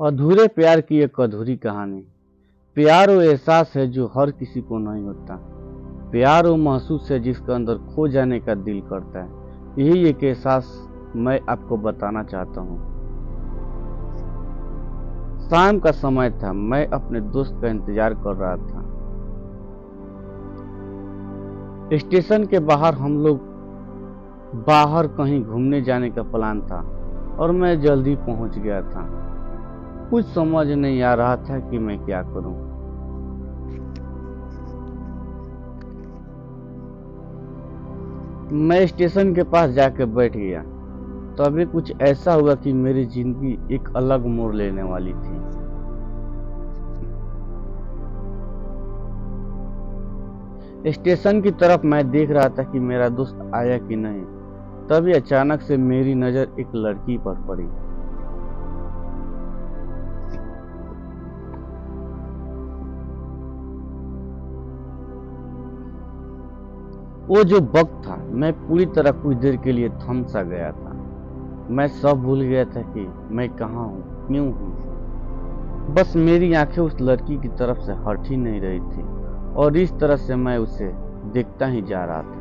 अधूरे प्यार की एक अधूरी कहानी। प्यार वो एहसास है जो हर किसी को नहीं होता। प्यार वो महसूस है जिसके अंदर खो जाने का दिल करता है। यही एक एहसास मैं आपको बताना चाहता हूँ। शाम का समय था, मैं अपने दोस्त का इंतजार कर रहा था। स्टेशन के बाहर हम लोग बाहर कहीं घूमने जाने का प्लान था और मैं जल्दी पहुंच गया था। कुछ समझ नहीं आ रहा था कि मैं क्या करूं। मैं स्टेशन के पास जाकर बैठ गया। तभी कुछ ऐसा हुआ कि मेरी जिंदगी एक अलग मोड़ लेने वाली थी। स्टेशन की तरफ मैं देख रहा था कि मेरा दोस्त आया कि नहीं। तभी अचानक से मेरी नजर एक लड़की पर पड़ी। वो जो वक्त था, मैं पूरी तरह कुछ देर के लिए थम सा गया था। मैं सब भूल गया था कि मैं कहाँ हूँ, क्यों हूँ। बस मेरी आंखें उस लड़की की तरफ से हट ही नहीं रही थी और इस तरह से मैं उसे देखता ही जा रहा था।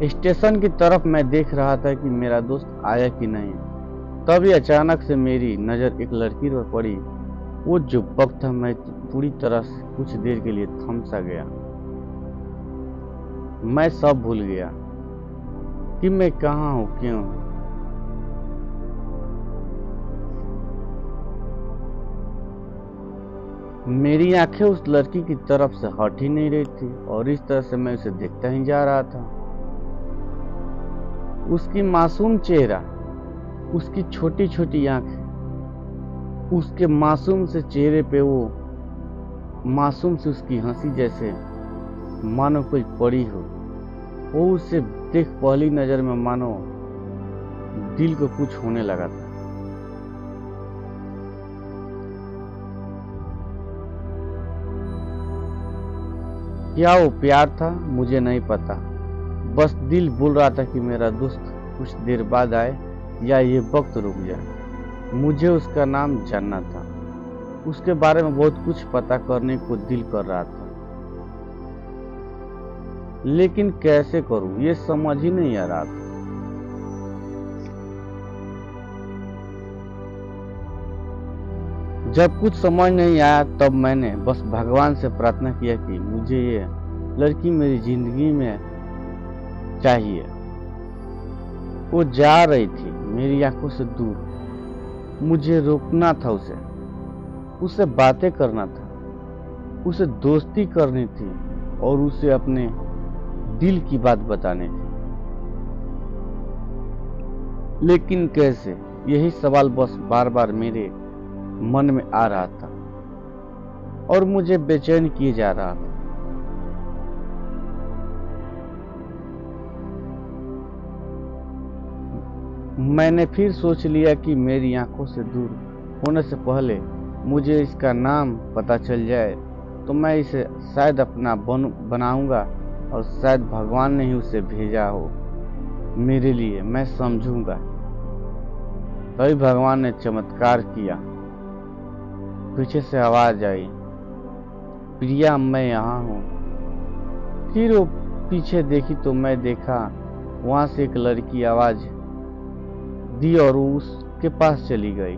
स्टेशन की तरफ मैं देख रहा था कि मेरा दोस्त आया कि नहीं। तभी अचानक से मेरी नज़र एक लड़की पर पड़ी। वो जो वक्त था, मैं पूरी तरह से कुछ देर के लिए थम सा गया। मैं सब भूल गया कि मैं कहाँ हूँ, क्यों हूँ। मेरी आंखें उस लड़की की तरफ से हट ही नहीं रही थी और इस तरह से मैं उसे देखता ही जा रहा था। उसकी मासूम चेहरा, उसकी छोटी छोटी आंखें, उसके मासूम से चेहरे पे वो मासूम से उसकी हंसी जैसे मानो कोई परी हो। वो उसे देख पहली नजर में मानो दिल को कुछ होने लगा था। क्या वो प्यार था, मुझे नहीं पता। बस दिल बोल रहा था कि मेरा दोस्त कुछ देर बाद आए या ये वक्त रुक जाए। मुझे उसका नाम जानना था। उसके बारे में बहुत कुछ पता करने को दिल कर रहा था, लेकिन कैसे करूं ये समझ ही नहीं आ रहा था। जब कुछ समझ नहीं आया तब मैंने बस भगवान से प्रार्थना किया कि मुझे ये लड़की मेरी जिंदगी में चाहिए। वो जा रही थी मेरी आंखों से दूर। मुझे रोकना था उससे बातें करना था, उसे दोस्ती करनी थी और उसे अपने दिल की बात बतानी थी। लेकिन कैसे, यही सवाल बस बार बार मेरे मन में आ रहा था और मुझे बेचैन किए जा रहा था। मैंने फिर सोच लिया कि मेरी आंखों से दूर होने से पहले मुझे इसका नाम पता चल जाए तो मैं इसे शायद अपना बनाऊंगा और शायद भगवान ने ही उसे भेजा हो मेरे लिए, मैं समझूंगा। तभी भगवान ने चमत्कार किया। पीछे से आवाज आई, प्रिया मैं यहाँ हूँ। फिर वो पीछे देखी तो मैं देखा वहां से एक लड़की आवाज दी और उसके पास चली गई।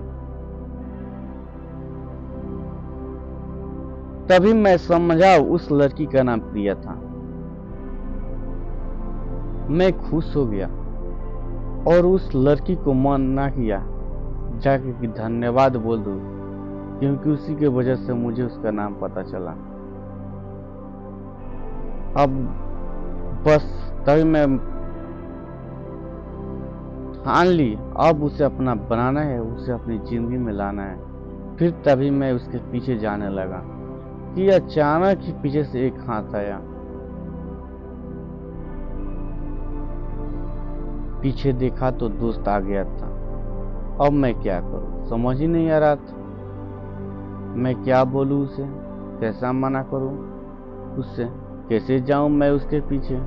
तभी मैं समझा उस लड़की का नाम प्रिया था। मैं खुश हो गया और उस लड़की को मना किया जाके कि धन्यवाद बोल दूं, क्योंकि उसी के वजह से मुझे उसका नाम पता चला। अब बस तभी मैं ठान ली, अब उसे अपना बनाना है, उसे अपनी जिंदगी में लाना है। फिर तभी मैं उसके पीछे जाने लगा कि अचानक ही पीछे से एक हाथ आया। पीछे देखा तो दोस्त आ गया था। अब मैं क्या करूं, समझ ही नहीं आ रहा था। मैं क्या बोलूं उसे, कैसा मना करूं उससे, कैसे जाऊं मैं उसके पीछे।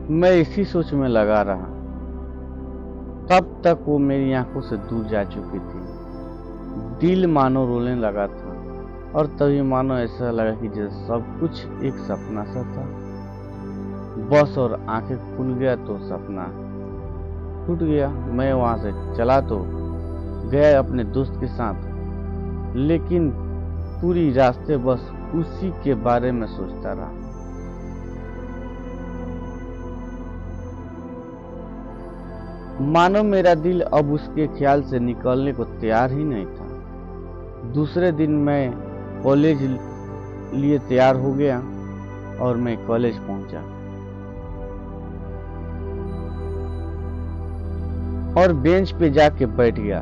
मैं इसी सोच में लगा रहा। तब तक वो मेरी आंखों से दूर जा चुकी थी। दिल मानो रोने लगा था और तभी मानो ऐसा लगा कि जैसे सब कुछ एक सपना सा था। बस और आंखें खुल गया तो सपना टूट गया। मैं वहां से चला तो गया अपने दोस्त के साथ, लेकिन पूरी रास्ते बस उसी के बारे में सोचता रहा। मानो मेरा दिल अब उसके ख्याल से निकलने को तैयार ही नहीं था। दूसरे दिन मैं कॉलेज लिए तैयार हो गया और मैं कॉलेज पहुंचा और बेंच पे जाके बैठ गया।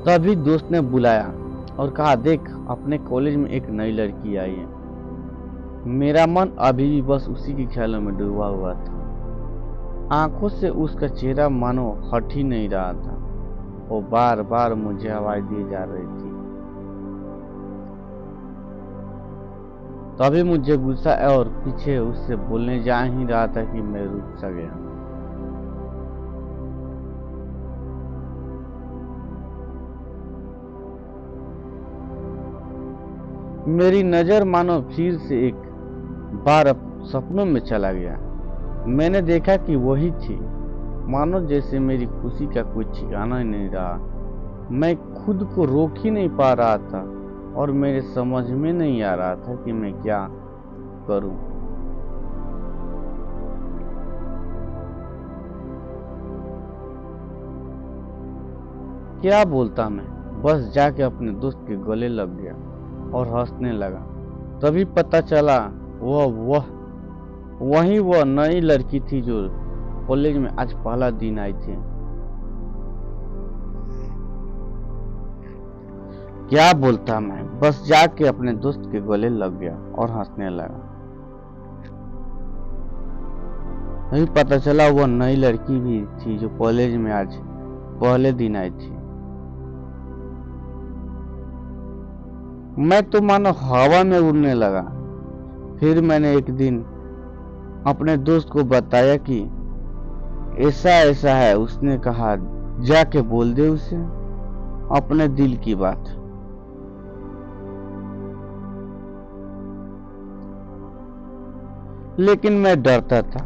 तभी दोस्त ने बुलाया और कहा, देख अपने कॉलेज में एक नई लड़की आई है। मेरा मन अभी भी बस उसी के ख्यालों में डूबा हुआ था। आंखों से उसका चेहरा मानो हट ही नहीं रहा था। वो बार बार मुझे आवाज दिए जा रही थी। तभी मुझे गुस्सा और पीछे उससे बोलने जा ही रहा था कि मैं रुक सा गया। मेरी नजर मानो फिर से एक बार सपनों में चला गया। मैंने देखा कि वही थी। मानो जैसे मेरी खुशी का कोई ठिकाना ही नहीं रहा। मैं खुद को रोक ही नहीं पा रहा था और मेरे समझ में नहीं आ रहा था कि मैं क्या करूं। क्या बोलता मैं, बस जाके अपने दोस्त के गले लग गया और हंसने लगा। तभी पता चला वही वह नई लड़की थी जो कॉलेज में आज पहला दिन आई थी। क्या बोलता मैं, बस जाके अपने दोस्त के गले लग गया और हंसने लगा। तभी पता चला वह नई लड़की भी थी जो कॉलेज में आज पहले दिन आई थी। मैं तो मानो हवा में उड़ने लगा। फिर मैंने एक दिन अपने दोस्त को बताया कि ऐसा ऐसा है। उसने कहा, जाके बोल दे उसे अपने दिल की बात। लेकिन मैं डरता था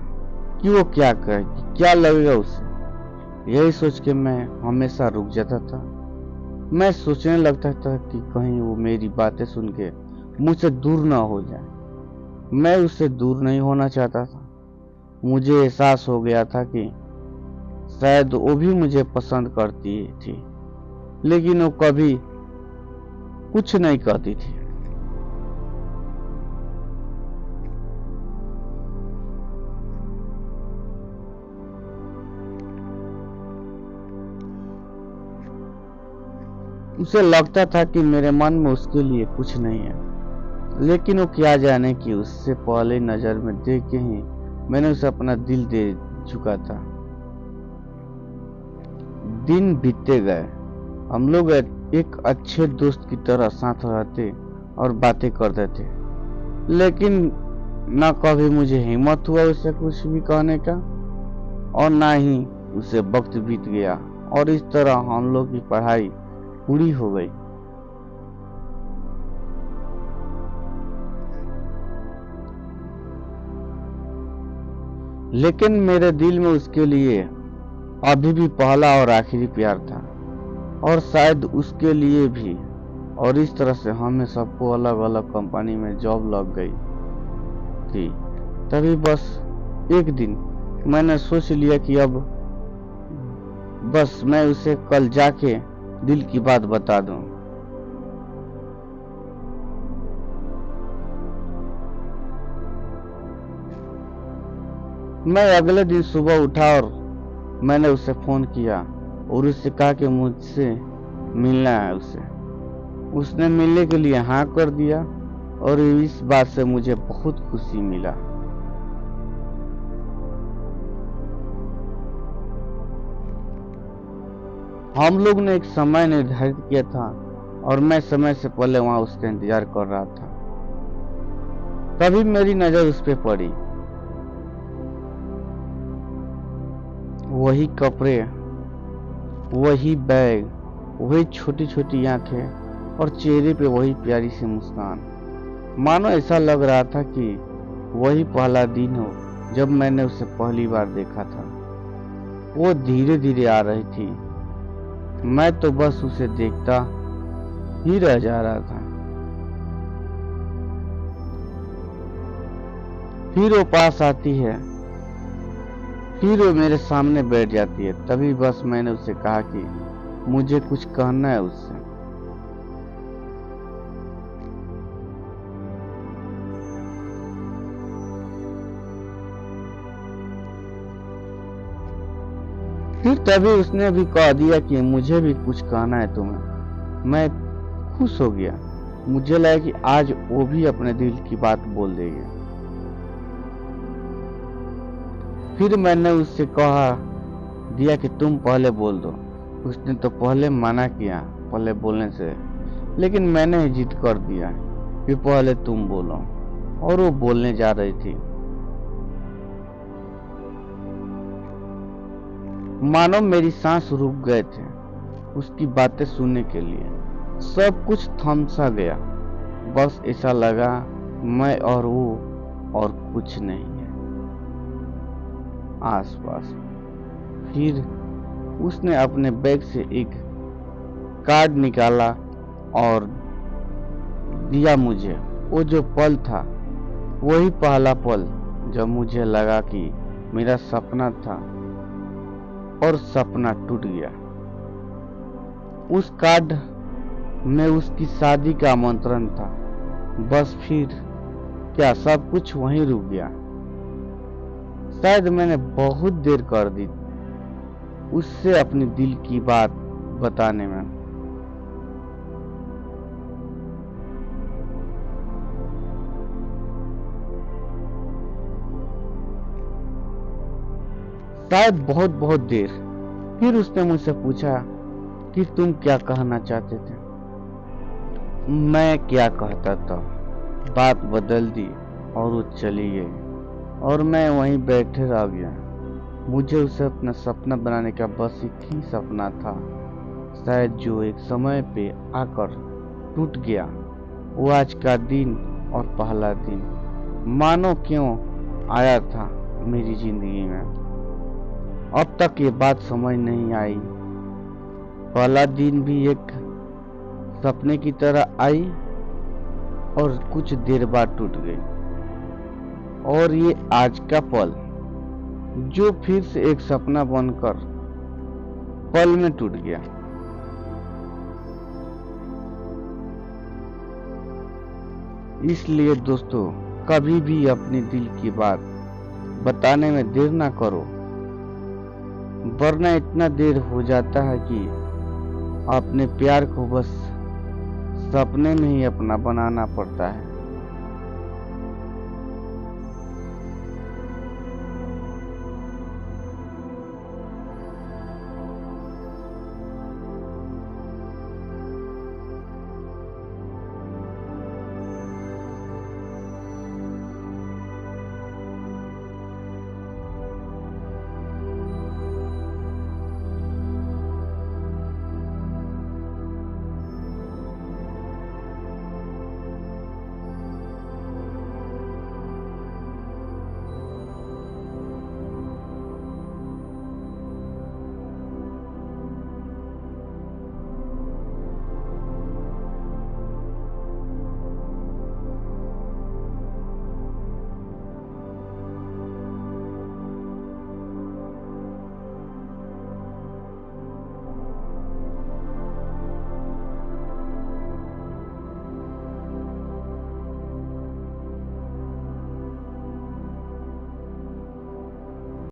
कि वो क्या कहेगी, क्या लगेगा उसे। यही सोच के मैं हमेशा रुक जाता था। मैं सोचने लगता था कि कहीं वो मेरी बातें सुन के मुझसे दूर ना हो जाए। मैं उससे दूर नहीं होना चाहता था। मुझे एहसास हो गया था कि शायद वो भी मुझे पसंद करती थी, लेकिन वो कभी कुछ नहीं कहती थी। उसे लगता था कि मेरे मन में उसके लिए कुछ नहीं है, लेकिन वो क्या जाने कि उससे पहले नजर में देख के ही मैंने उसे अपना दिल दे चुका था। दिन बीतते गए। हम लोग एक अच्छे दोस्त की तरह साथ रहते और बातें करते थे, लेकिन न कभी मुझे हिम्मत हुआ उसे कुछ भी कहने का और ना ही उसे वक्त बीत गया और इस तरह हम लोग की पढ़ाई पूरी हो गई। लेकिन मेरे दिल में उसके लिए अभी भी पहला और आखिरी प्यार था और शायद उसके लिए भी। और इस तरह से हमें सबको अलग अलग कंपनी में जॉब लग गई थी। तभी बस एक दिन मैंने सोच लिया कि अब बस मैं उसे कल जाके दिल की बात बता दूं। मैं अगले दिन सुबह उठा और मैंने उसे फोन किया और उससे कहा कि मुझसे मिलना है उसे। उसने मिलने के लिए हाँ कर दिया और इस बात से मुझे बहुत खुशी मिला। हम लोग ने एक समय निर्धारित किया था और मैं समय से पहले वहां उसका इंतजार कर रहा था। तभी मेरी नजर उस पे पड़ी। वही कपड़े, वही बैग, वही छोटी छोटी आंखें और चेहरे पे वही प्यारी सी मुस्कान। मानो ऐसा लग रहा था कि वही पहला दिन हो जब मैंने उसे पहली बार देखा था। वो धीरे धीरे आ रही थी, मैं तो बस उसे देखता ही रह जा रहा था। फिर वो पास आती है, फिर वो मेरे सामने बैठ जाती है। तभी बस मैंने उससे कहा कि मुझे कुछ कहना है उससे। फिर तभी उसने भी कह दिया कि मुझे भी कुछ कहना है तुम्हें। मैं खुश हो गया, मुझे लगा कि आज वो भी अपने दिल की बात बोल देगी। फिर मैंने उससे कहा दिया कि तुम पहले बोल दो। उसने तो पहले मना किया पहले बोलने से, लेकिन मैंने ही जिद कर दिया कि पहले तुम बोलो। और वो बोलने जा रही थी। मानो मेरी सांस रुक गए थे उसकी बातें सुनने के लिए। सब कुछ थम सा गया, बस ऐसा लगा मैं और वो और कुछ नहीं है आसपास। फिर उसने अपने बैग से एक कार्ड निकाला और दिया मुझे। वो जो पल था वही पहला पल जब मुझे लगा कि मेरा सपना था और सपना टूट गया। उस कार्ड में उसकी शादी का आमंत्रण था। बस फिर क्या सब कुछ वहीं रुक गया। शायद मैंने बहुत देर कर दी उससे अपने दिल की बात बताने में। शायद बहुत बहुत देर। फिर उसने मुझसे पूछा कि तुम क्या कहना चाहते थे। मैं क्या कहता था, बात बदल दी और वो चली गई और मैं वहीं बैठे रह गया। मुझे उसे अपना सपना बनाने का बस एक ही सपना था, शायद जो एक समय पे आकर टूट गया। वो आज का दिन और पहला दिन मानो क्यों आया था मेरी जिंदगी में। अब तक ये बात समझ नहीं आई। पहला दिन भी एक सपने की तरह आई और कुछ देर बाद टूट गई। और ये आज का पल जो फिर से एक सपना बनकर पल में टूट गया। इसलिए दोस्तों, कभी भी अपने दिल की बात बताने में देर ना करो, वरना इतना देर हो जाता है कि अपने प्यार को बस सपने में ही अपना बनाना पड़ता है।